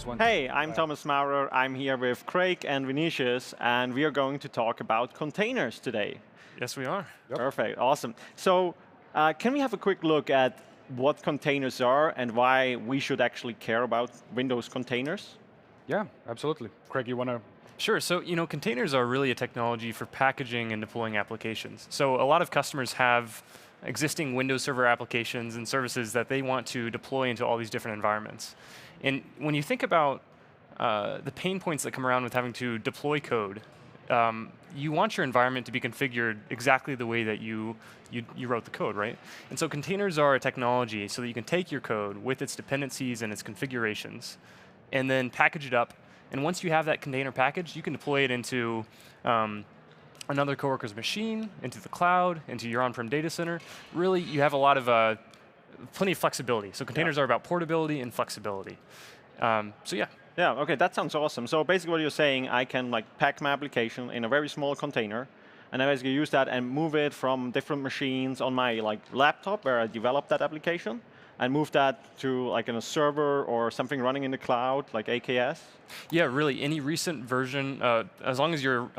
this one. Hey, I'm Thomas Maurer. I'm here with Craig and Vinicius, and we are going to talk about containers today. Yes, we are. Yep. Perfect, awesome. So, can we have a quick look at what containers are and why we should actually care about Windows containers? Yeah, absolutely. Craig, you want to? Sure. So, containers are really a technology for packaging and deploying applications. So, a lot of customers have existing Windows Server applications and services that they want to deploy into all these different environments. And when you think about the pain points that come around with having to deploy code, you want your environment to be configured exactly the way that you wrote the code, right? And so containers are a technology so that you can take your code with its dependencies and its configurations and then package it up. And once you have that container package, you can deploy it into another coworker's machine, into the cloud, into your on-prem data center. Really, you have a lot of plenty of flexibility. So containers are about portability and flexibility. So yeah. Yeah, okay, that sounds awesome. So basically what you're saying, I can pack my application in a very small container, and I basically use that and move it from different machines on my laptop where I developed that application, and move that to in a server or something running in the cloud, like AKS? Yeah, really, any recent version, as long as you're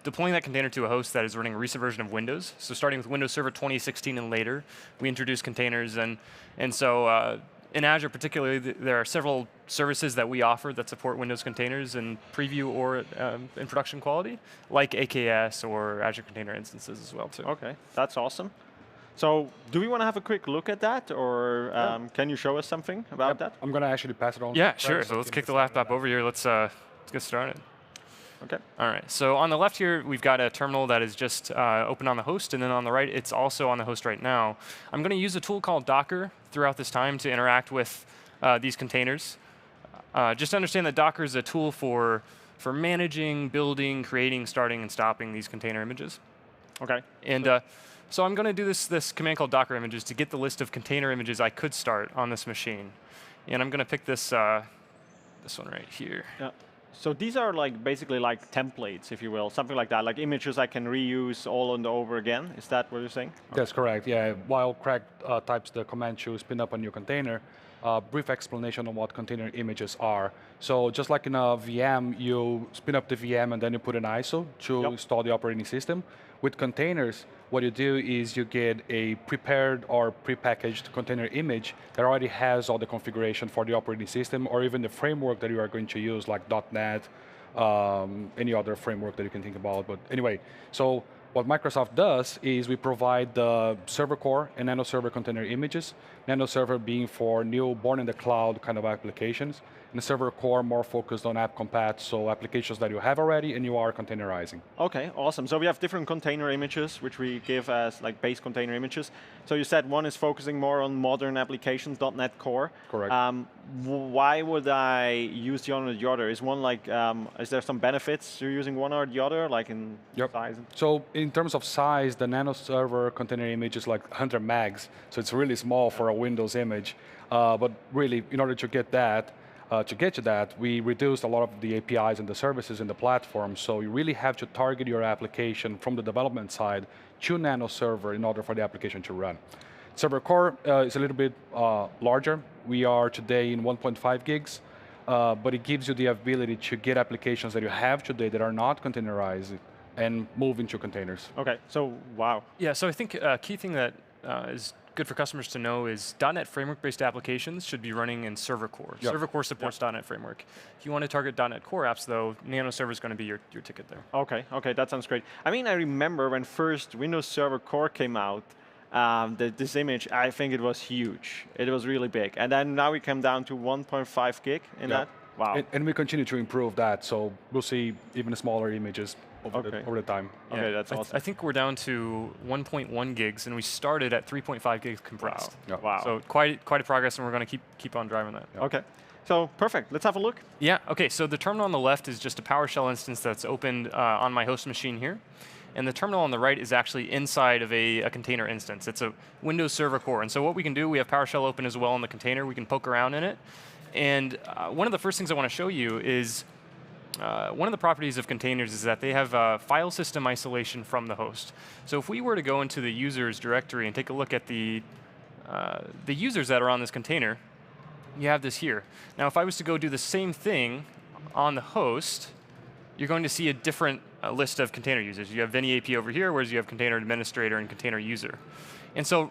deploying that container to a host that is running a recent version of Windows, so starting with Windows Server 2016 and later, we introduced containers, and so in Azure particularly, there are several services that we offer that support Windows containers in preview or in production quality, like AKS or Azure Container Instances as well too. Okay, that's awesome. So do we want to have a quick look at that, or can you show us something about that? I'm going to actually pass it on. Yeah, sure. So let's kick the laptop over here. Let's get started. Okay. All right. So on the left here, we've got a terminal that is just open on the host, and then on the right, it's also on the host right now. I'm going to use a tool called Docker throughout this time to interact with these containers. Just understand that Docker is a tool for managing, building, creating, starting, and stopping these container images. Okay. And so I'm going to do this command called Docker images to get the list of container images I could start on this machine. And I'm going to pick this one right here. Yeah. So these are basically templates, if you will, something like that, like images I can reuse all and over again. Is that what you're saying? That's correct. Yeah. While Craig types the command to spin up a new container, brief explanation on what container images are. So just like in a VM, you spin up the VM and then you put an ISO to install the operating system. With containers, what you do is you get a prepared or prepackaged container image that already has all the configuration for the operating system or even the framework that you are going to use, like .NET, any other framework that you can think about. But anyway, so what Microsoft does is we provide the server core and nano server container images. Nano server being for new born in the cloud kind of applications, and the server core more focused on app compat, so applications that you have already and you are containerizing. Okay, awesome. So we have different container images, which we give as base container images. So you said one is focusing more on modern applications, .NET Core. Correct. Why would I use the one or the other? Is one is there some benefits to using one or the other, like in size? So in terms of size, the nano server container image is like 100 megs, so it's really small for a Windows image. But really, in order to get that, we reduced a lot of the APIs and the services in the platform, so you really have to target your application from the development side to Nano Server in order for the application to run. Server core is a little bit larger. We are today in 1.5 gigs, but it gives you the ability to get applications that you have today that are not containerized and move into containers. Okay, so wow. Yeah, so I think a key thing that is good for customers to know is .NET Framework-based applications should be running in Server Core. Yep. Server Core supports .NET Framework. If you want to target .NET Core apps, though, Nano Server is going to be your ticket there. Okay, that sounds great. I mean, I remember when first Windows Server Core came out, this image, I think it was huge. It was really big. And then now we come down to 1.5 gig in that. Wow. And we continue to improve that, so we'll see even smaller images over the time. Yeah. Okay, that's awesome. I think we're down to 1.1 gigs, and we started at 3.5 gigs compressed. Wow. Wow. So quite a progress, and we're going to keep on driving that. Okay. So perfect. Let's have a look. Yeah. Okay. So the terminal on the left is just a PowerShell instance that's opened on my host machine here. And the terminal on the right is actually inside of a container instance. It's a Windows Server Core. And so what we can do, we have PowerShell open as well in the container. We can poke around in it. And one of the first things I want to show you is one of the properties of containers is that they have file system isolation from the host. So if we were to go into the users directory and take a look at the users that are on this container, you have this here. Now, if I was to go do the same thing on the host, you're going to see a different list of container users. You have VinnyAP over here, whereas you have container administrator and container user. And so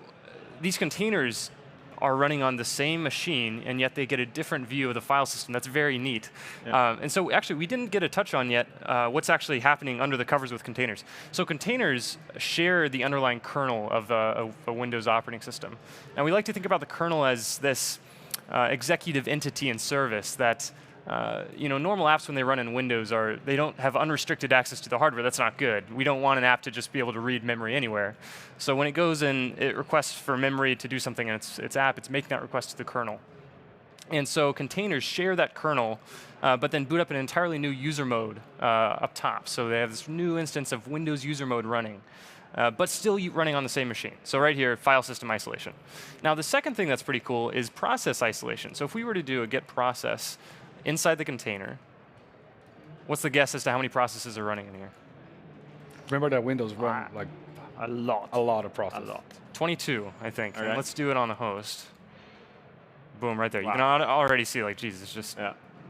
these containers are running on the same machine, and yet they get a different view of the file system. That's very neat. Yeah. And so actually, we didn't get a touch on yet what's actually happening under the covers with containers. So containers share the underlying kernel of a Windows operating system. Now, we like to think about the kernel as this executive entity and service that normal apps when they run in Windows they don't have unrestricted access to the hardware. That's not good. We don't want an app to just be able to read memory anywhere. So when it goes and it requests for memory to do something in its app, it's making that request to the kernel. And so containers share that kernel, but then boot up an entirely new user mode up top. So they have this new instance of Windows user mode running. But still running on the same machine. So right here, file system isolation. Now the second thing that's pretty cool is process isolation. So if we were to do a get process inside the container, what's the guess as to how many processes are running in here? Remember that Windows run like a lot. A lot of processes. A lot. 22, I think. Right. And let's do it on the host. Boom, right there. Wow. You can already see, like, geez, it's just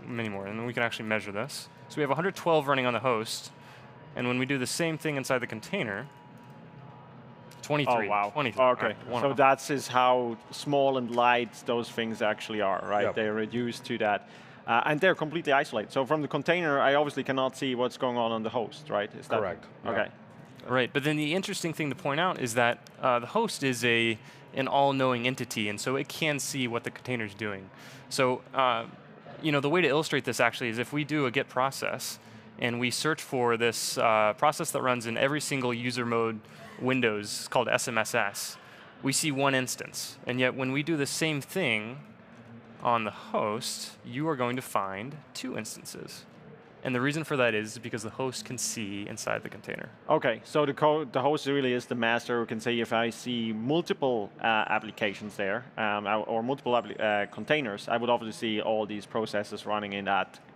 many more. And then we can actually measure this. So we have 112 running on the host. And when we do the same thing inside the container, 23. Oh, wow. 23. Okay. Right, So that is how small and light those things actually are, right? Yep. They're reduced to that. And they're completely isolated. So from the container, I obviously cannot see what's going on the host, right? Is that Correct. Okay. Right, but then the interesting thing to point out is that the host is an all-knowing entity, and so it can see what the container is doing. So the way to illustrate this actually is if we do a get process, and we search for this process that runs in every single user mode Windows called SMSS, we see one instance. And yet when we do the same thing on the host, you are going to find 2 instances. And the reason for that is because the host can see inside the container. Okay, so the host really is the master who can say if I see multiple applications there or multiple containers, I would obviously see all these processes running in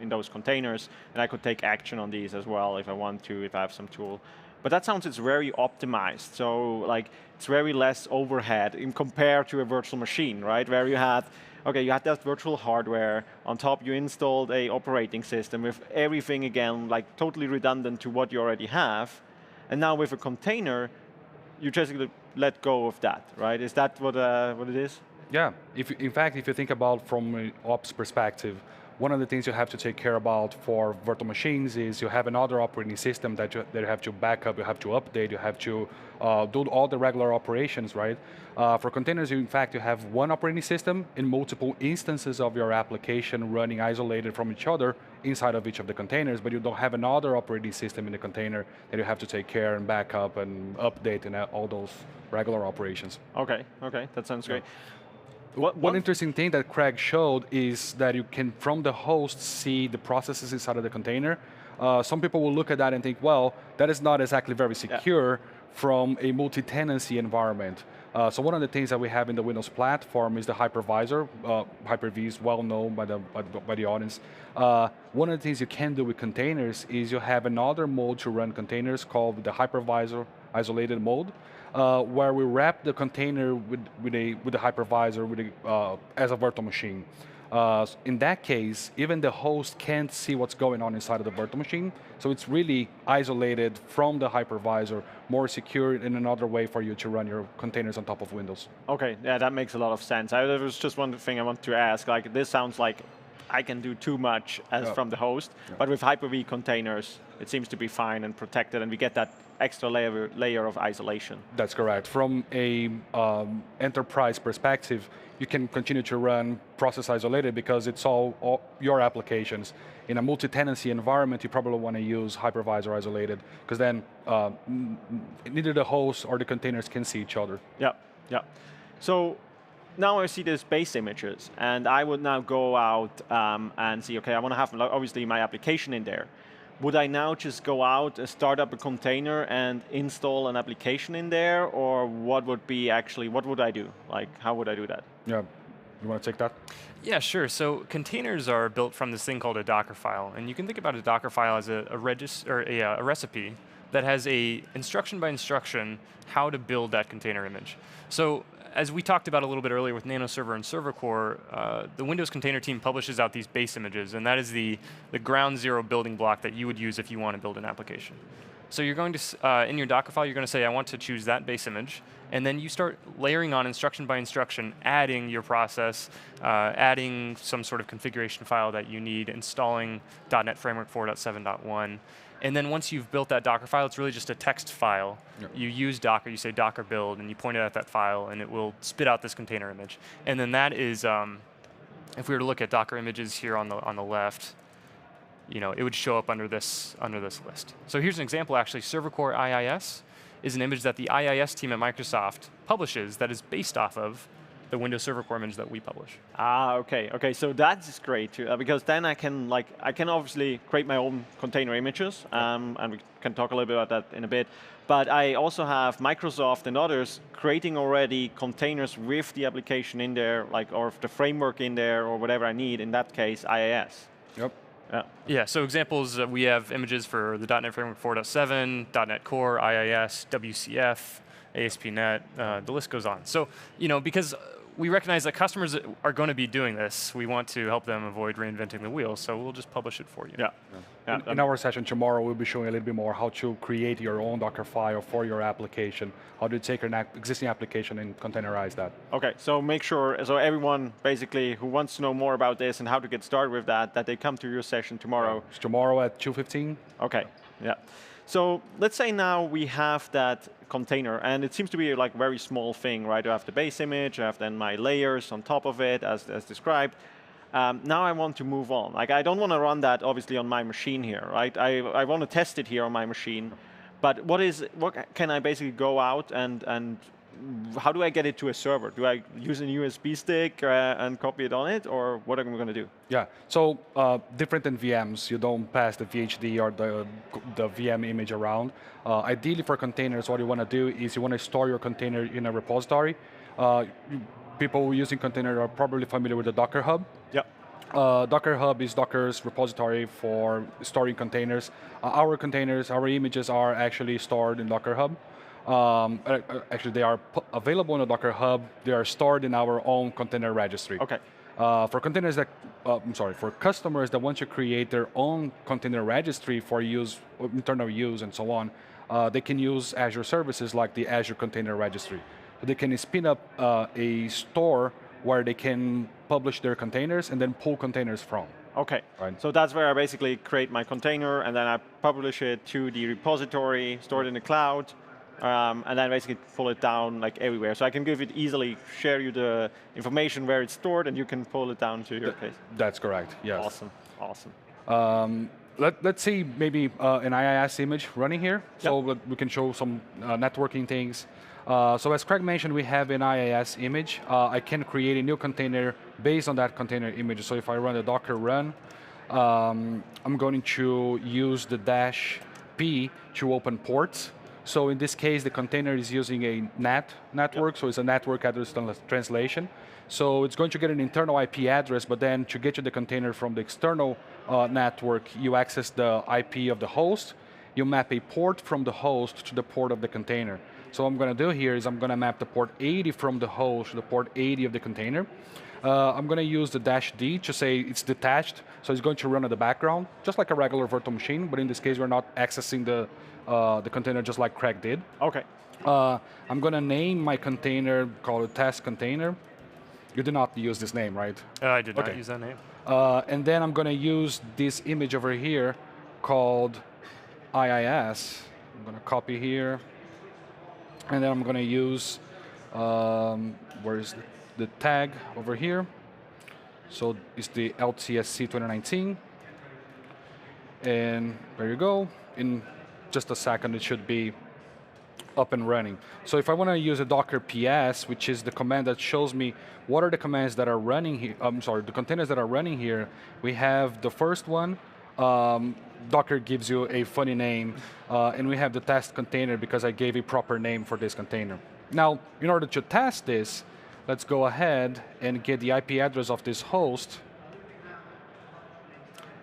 those containers, and I could take action on these as well if I want to, if I have some tool. But that sounds it's very optimized. So like it's very less overhead in compared to a virtual machine, right? Where you had that virtual hardware. On top, you installed a operating system with everything, again, like totally redundant to what you already have. And now with a container, you just let go of that, right? Is that what it is? Yeah. In fact, if you think about from an ops perspective, one of the things you have to take care about for virtual machines is you have another operating system that you have to back up, you have to update, you have to do all the regular operations, right? For containers, in fact, you have one operating system in multiple instances of your application running isolated from each other inside of each of the containers, but you don't have another operating system in the container that you have to take care and back up and update and all those regular operations. Okay, that sounds great. One interesting thing that Craig showed is that you can, from the host, see the processes inside of the container. Some people will look at that and think, well, that is not exactly very secure from a multi-tenancy environment. So one of the things that we have in the Windows platform is the hypervisor. Hyper-V is well known by the audience. One of the things you can do with containers is you have another mode to run containers called the hypervisor isolated mode, where we wrap the container with the hypervisor as a virtual machine. In that case, even the host can't see what's going on inside of the virtual machine, so it's really isolated from the hypervisor, more secure in another way for you to run your containers on top of Windows. Okay, yeah, that makes a lot of sense. There was just one thing I want to ask. Like, this sounds like I can do too much from the host, but with Hyper-V containers, it seems to be fine and protected, and we get that extra layer of isolation. That's correct. From a enterprise perspective, you can continue to run process isolated because it's all your applications. In a multi-tenancy environment, you probably want to use hypervisor isolated because then neither the host or the containers can see each other. Yeah. So now I see these base images, and I would now go out and see, okay, I want to have obviously my application in there. Would I now just go out, start up a container, and install an application in there, or what would I do? Like, how would I do that? Yeah, you want to take that? Yeah, sure. So containers are built from this thing called a Docker file, and you can think about a Docker file as a recipe that has a instruction by instruction how to build that container image. So as we talked about a little bit earlier with Nano Server and Server Core, the Windows Container team publishes out these base images, and that is the ground zero building block that you would use if you want to build an application. So you're going to, in your Docker file, you're going to say, I want to choose that base image, and then you start layering on instruction by instruction, adding your process, adding some sort of configuration file that you need, installing .NET Framework 4.7.1. And then once you've built that Docker file, it's really just a text file. Yep. You use Docker, you say Docker build, and you point it at that file, and it will spit out this container image. And then that is, if we were to look at Docker images here on the left, it would show up under this list. So here's an example, actually. Server Core IIS is an image that the IIS team at Microsoft publishes that is based off of the Windows Server Core image that we publish. Okay. So that's great too, because then I can obviously create my own container images, and we can talk a little bit about that in a bit. But I also have Microsoft and others creating already containers with the application in there, or the framework in there, or whatever I need. In that case, IIS. Yep. Yeah. So examples, we have images for the .NET Framework 4.7, .NET Core, IIS, WCF, ASP.NET. The list goes on. So because we recognize that customers are going to be doing this. We want to help them avoid reinventing the wheel, so we'll just publish it for you. Yeah. In our session tomorrow, we'll be showing a little bit more how to create your own Docker file for your application, how to take an existing application and containerize that. Okay, so make sure, so everyone basically who wants to know more about this and how to get started with that they come to your session tomorrow. It's tomorrow at 2:15. Okay, yeah. So let's say now we have that container, and it seems to be like a very small thing, right? I have the base image, I have then my layers on top of it, as described. Now I want to move on. I don't want to run that obviously on my machine here, right? I want to test it here on my machine, but what can I basically go out and how do I get it to a server? Do I use a USB stick and copy it on it, or what am I going to do? Yeah, so different than VMs, you don't pass the VHD or the VM image around. Ideally for containers, what you want to do is you want to store your container in a repository. People using container are probably familiar with the Docker Hub. Yep. Docker Hub is Docker's repository for storing containers. Our containers, our images are actually stored in Docker Hub. Actually, they are available in the Docker Hub. They are stored in our own container registry. Okay. For containers that, for customers that want to create their own container registry for use, internal use, and so on, they can use Azure services like the Azure Container Registry. So they can spin up a store where they can publish their containers and then pull containers from. Okay, right. So that's where I basically create my container and then I publish it to the repository, store it in the cloud, and then basically pull it down everywhere. So I can easily share you the information where it's stored and you can pull it down to your case. That's correct, yes. Awesome. Let's see maybe an IIS image running here. Yep. So we can show some networking things. So as Craig mentioned, we have an IIS image. I can create a new container based on that container image. So if I run a Docker run, I'm going to use the -p to open ports. So in this case, the container is using a NAT network, so it's a network address translation. So it's going to get an internal IP address, but then to get to the container from the external network, you access the IP of the host, you map a port from the host to the port of the container. So what I'm going to do here is I'm going to map the port 80 from the host to the port 80 of the container. I'm going to use the -d to say it's detached, so it's going to run in the background, just like a regular virtual machine, but in this case we're not accessing the container just like Craig did. Okay. I'm going to name my container, call it test container. You did not use this name, right? I did not use that name. And then I'm going to use this image over here called IIS. I'm going to copy here. And then I'm going to use, where is the tag over here? So it's the LTSC 2019. And there you go. In just a second, it should be up and running. So if I want to use a Docker PS, which is the command that shows me what are the commands that are running here, the containers that are running here, we have the first one. Docker gives you a funny name, and we have the test container because I gave a proper name for this container. Now, in order to test this, let's go ahead and get the IP address of this host.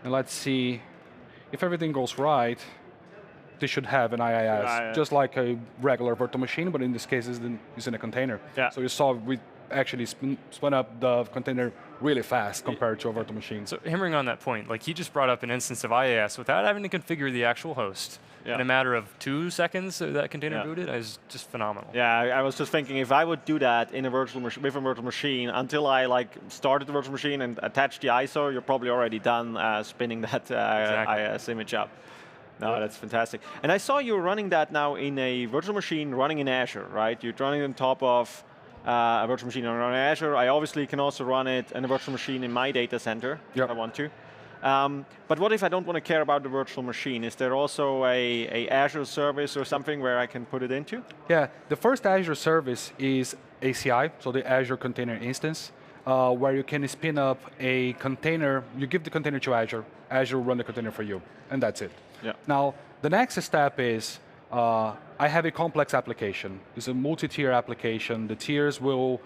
And let's see if everything goes right. they should have an IIS, just like a regular virtual machine, but in this case, it's in a container. Yeah. So you saw we actually spun up the container really fast compared to a virtual machine. So hammering on that point, like he just brought up an instance of IIS without having to configure the actual host. In a matter of 2 seconds, that container booted is just phenomenal. Yeah, I was just thinking if I would do that in a with a virtual machine until I started the virtual machine and attached the ISO, you're probably already done spinning that IIS image up. No, that's fantastic. And I saw you running that now in a virtual machine running in Azure, right? You're running on top of a virtual machine on Azure. I obviously can also run it in a virtual machine in my data center if I want to. But what if I don't want to care about the virtual machine? Is there also a Azure service or something where I can put it into? Yeah, the first Azure service is ACI, so the Azure Container Instance, where you can spin up a container. You give the container to Azure, Azure will run the container for you, and that's it. Yeah. Now, the next step is, I have a complex application. It's a multi-tier application. The tiers will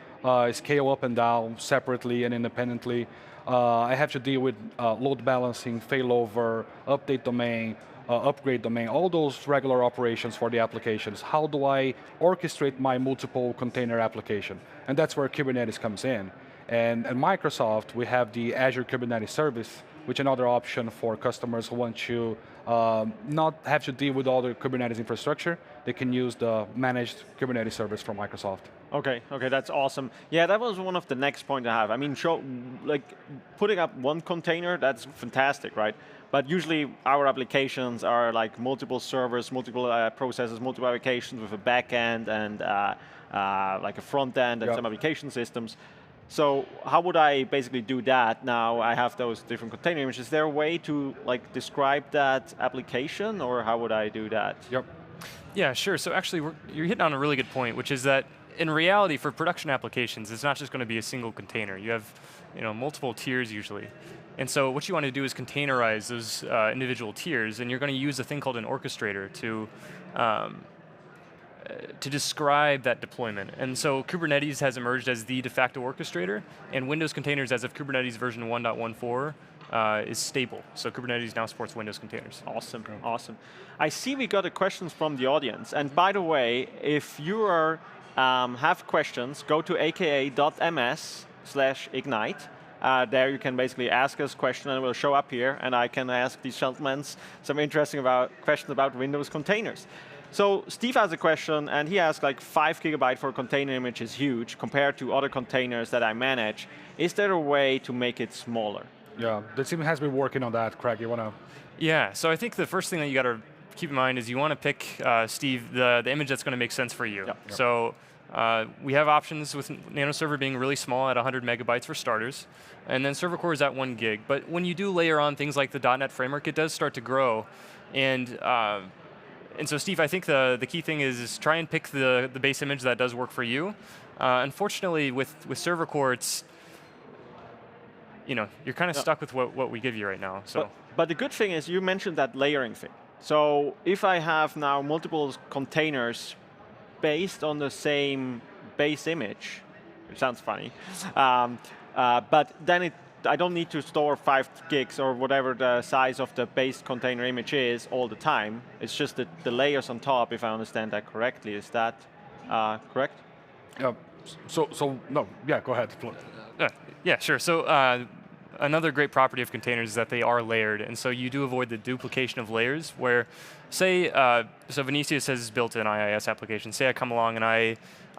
scale up and down separately and independently. I have to deal with load balancing, failover, update domain, upgrade domain, all those regular operations for the applications. How do I orchestrate my multiple container application? And that's where Kubernetes comes in. And at Microsoft, we have the Azure Kubernetes service, which is another option for customers who want to not have to deal with all the Kubernetes infrastructure. They can use the managed Kubernetes service from Microsoft. Okay, that's awesome. Yeah, that was one of the next points I have. I mean, putting up one container, that's fantastic, right? But usually our applications are like multiple servers, multiple processes, multiple applications with a back end and like a front end and some application systems. So how would I basically do that now? I have those different container images. Is there a way to describe that application, or how would I do that? Yep. Yeah, sure. So actually, you're hitting on a really good point, which is that in reality, for production applications, it's not just going to be a single container. You have multiple tiers usually. And so what you want to do is containerize those individual tiers, and you're going to use a thing called an orchestrator to describe that deployment. And so Kubernetes has emerged as the de facto orchestrator, and Windows containers as of Kubernetes version 1.14 is stable. So Kubernetes now supports Windows containers. Awesome, awesome. I see we got a questions from the audience. And by the way, if you have questions, go to aka.ms/ignite. There you can basically ask us questions and it will show up here, and I can ask these gentlemen some interesting questions about Windows containers. So Steve has a question, and he asks 5 GB for a container image is huge compared to other containers that I manage. Is there a way to make it smaller? Yeah, the team has been working on that. Craig, you want to? Yeah, so I think the first thing that you got to keep in mind is you want to pick, Steve, the image that's going to make sense for you. Yep. So we have options with NanoServer being really small at 100 megabytes for starters, and then server core is at 1 gig. But when you do layer on things like the .NET framework, it does start to grow. And so, Steve, I think the key thing is try and pick the base image that does work for you. Unfortunately, with server core, it's you're kind of stuck with what we give you right now. So, but the good thing is you mentioned that layering thing. So if I have now multiple containers based on the same base image, it sounds funny, but then I don't need to store 5 gigs or whatever the size of the base container image is all the time. It's just the layers on top, if I understand that correctly. Is that correct? Yeah. No, go ahead. Yeah, sure. So another great property of containers is that they are layered, and so you do avoid the duplication of layers where, say, so Vinicius has built an IIS application. Say I come along and I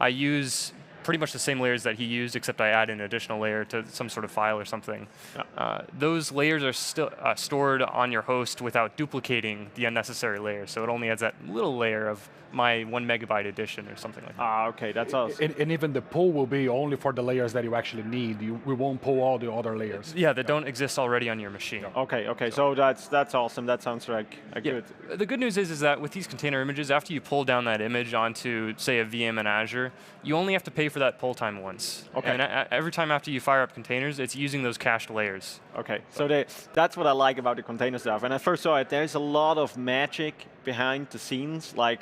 use pretty much the same layers that he used, except I add an additional layer to some sort of file or something. Yeah. Those layers are still stored on your host without duplicating the unnecessary layer. So it only adds that little layer of my 1 megabyte edition or something like that. Okay, that's awesome. And even the pull will be only for the layers that you actually need. We won't pull all the other layers. Yeah, that don't exist already on your machine. Okay, so that's awesome. That sounds like good. The good news is that with these container images, after you pull down that image onto, say, a VM in Azure, you only have to pay for that pull time once. Okay. And every time after you fire up containers, it's using those cached layers. Okay, so that's what I like about the container stuff. And I first saw it, there's a lot of magic behind the scenes, like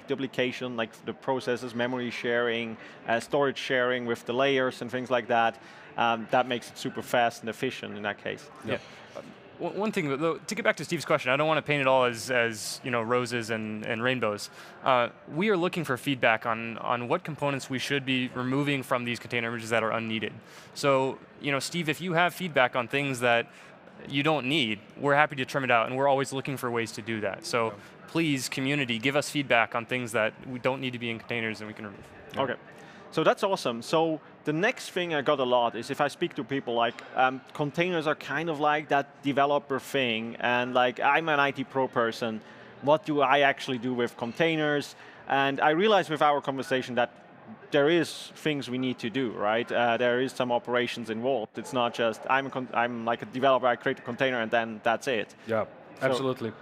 duplication, like the processes, memory sharing, storage sharing with the layers and things like that. That makes it super fast and efficient in that case. Yeah. One thing, though, to get back to Steve's question, I don't want to paint it all as roses and rainbows. We are looking for feedback on what components we should be removing from these container images that are unneeded. So, Steve, if you have feedback on things that you don't need, we're happy to trim it out, and we're always looking for ways to do that. So please, community, give us feedback on things that we don't need to be in containers and we can remove. Yeah. Okay. So that's awesome. So the next thing I got a lot is if I speak to people like, containers are kind of like that developer thing, and like I'm an IT pro person, what do I actually do with containers? And I realized with our conversation that there is things we need to do, right? There is some operations involved. It's not just, I'm like a developer, I create a container and then that's it. Yeah, absolutely.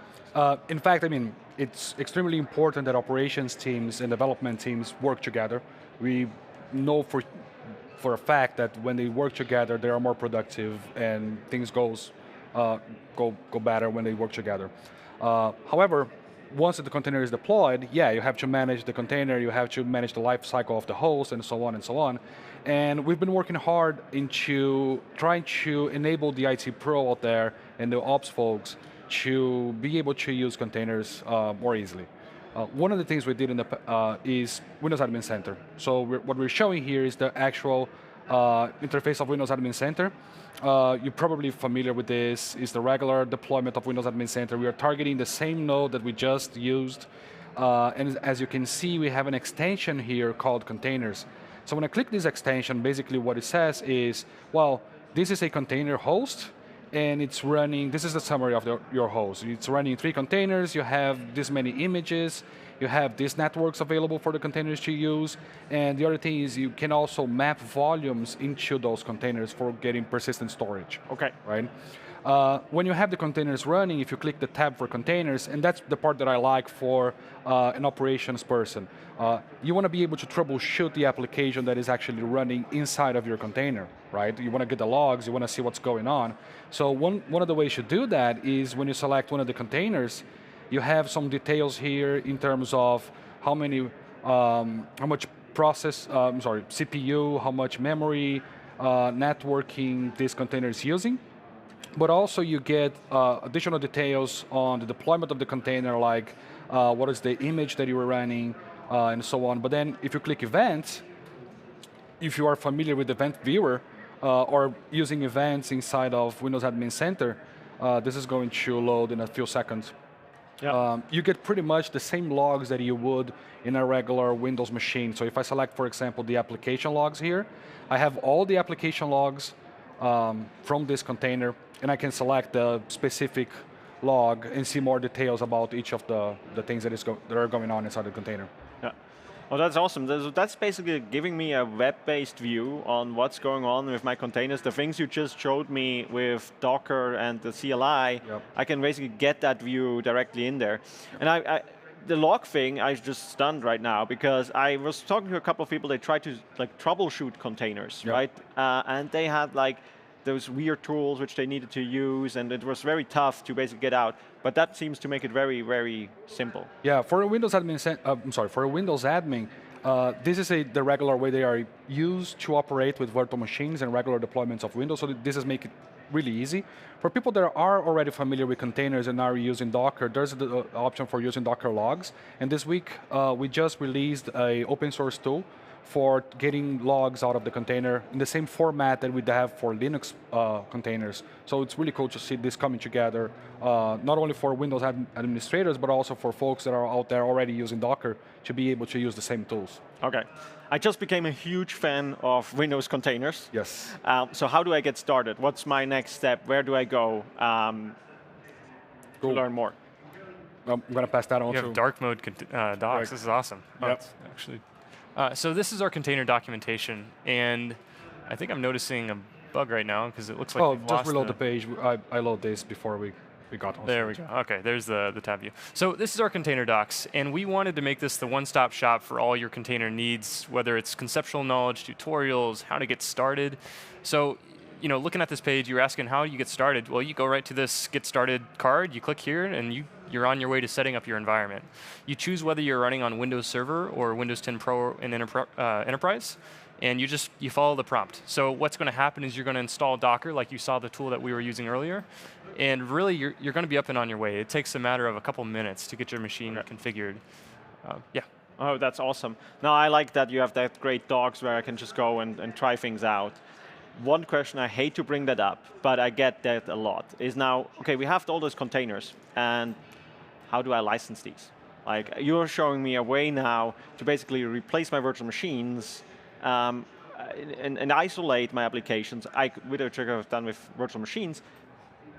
In fact, I mean, it's extremely important that operations teams and development teams work together. We know for a fact that when they work together, they are more productive and things go better when they work together. However, once the container is deployed, yeah, you have to manage the container, you have to manage the life cycle of the host, and so on and so on. And we've been working hard into trying to enable the IT pro out there and the ops folks to be able to use containers more easily. One of the things we did is Windows Admin Center. So what we're showing here is the actual interface of Windows Admin Center. You're probably familiar with this. It's the regular deployment of Windows Admin Center. We are targeting the same node that we just used. And as you can see, we have an extension here called containers. So when I click this extension, basically what it says is, well, this is a container host, and it's running, this is the summary of your host. It's running 3 containers, you have this many images, you have these networks available for the containers to use, and the other thing is you can also map volumes into those containers for getting persistent storage. Okay. Right? When you have the containers running, if you click the tab for containers, and that's the part that I like for an operations person, you want to be able to troubleshoot the application that is actually running inside of your container, right? You want to get the logs, you want to see what's going on. So one of the ways you do that is when you select one of the containers, you have some details here in terms of how much CPU, how much memory, networking this container is using. But also you get additional details on the deployment of the container, like what is the image that you were running, and so on. But then if you click events, if you are familiar with Event Viewer, or using events inside of Windows Admin Center, this is going to load in a few seconds. Yep. You get pretty much the same logs that you would in a regular Windows machine. So if I select, for example, the application logs here, I have all the application logs from this container, and I can select the specific log and see more details about each of the things that are going on inside the container. Yeah. Oh, that's awesome. That's basically giving me a web-based view on what's going on with my containers. The things you just showed me with Docker and the CLI, yep. I can basically get that view directly in there. And the log thing, I'm just stunned right now because I was talking to a couple of people, they tried to troubleshoot containers, yep. Right? And they had those weird tools which they needed to use, and it was very tough to basically get out. But that seems to make it very, very simple. Yeah, for a Windows admin, this is the regular way they are used to operate with virtual machines and regular deployments of Windows. So this is make it really easy. For people that are already familiar with containers and are using Docker, there's the option for using Docker logs. And this week, we just released an open source tool for getting logs out of the container in the same format that we have for Linux containers. So it's really cool to see this coming together, not only for Windows administrators, but also for folks that are out there already using Docker to be able to use the same tools. Okay. I just became a huge fan of Windows containers. Yes. So how do I get started? What's my next step? Where do I go to learn more? I'm going to pass that on to... You have dark mode docs. Right. This is awesome. Yep. Actually. So this is our container documentation, and I think I'm noticing a bug right now because it looks like we've just reload the page. I load this before we got on. There we go. Okay, there's the tab view. So this is our container docs, and we wanted to make this the one-stop shop for all your container needs, whether it's conceptual knowledge, tutorials, how to get started. So, looking at this page, you're asking how you get started. Well, you go right to this Get Started card, you click here, and you're on your way to setting up your environment. You choose whether you're running on Windows Server or Windows 10 Pro and Enterprise. and you follow the prompt. So what's going to happen is you're going to install Docker, like you saw the tool that we were using earlier, and really you're going to be up and on your way. It takes a matter of a couple minutes to get your machine configured. Yeah. Oh, that's awesome. Now, I like that you have that great docs where I can just go and try things out. One question, I hate to bring that up, but I get that a lot, is now, okay, we have all those containers, and how do I license these? Like, you're showing me a way now to basically replace my virtual machines and isolate my applications, which I've done with virtual machines.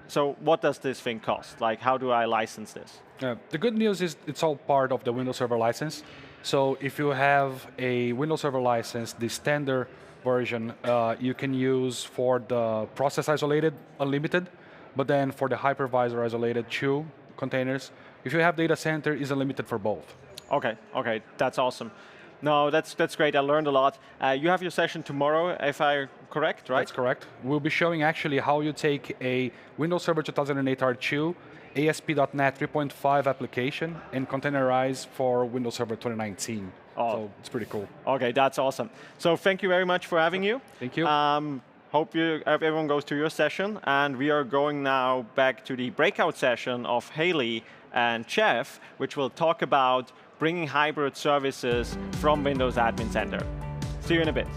So what does this thing cost? Like, how do I license this? The good news is it's all part of the Windows Server license. So if you have a Windows Server license, the standard version you can use for the process isolated unlimited, but then for the hypervisor isolated 2 containers. If you have data center, it's unlimited for both. Okay, okay, that's awesome. No, that's great. I learned a lot. You have your session tomorrow, if I'm correct, right? That's correct. We'll be showing actually how you take a Windows Server 2008 R2, ASP.NET 3.5 application, and containerize for Windows Server 2019. Oh. So it's pretty cool. Okay, that's awesome. So thank you very much for having you. Thank you. Hope everyone goes to your session, and we are going now back to the breakout session of Haley and Jeff, which will talk about bringing hybrid services from Windows Admin Center. See you in a bit.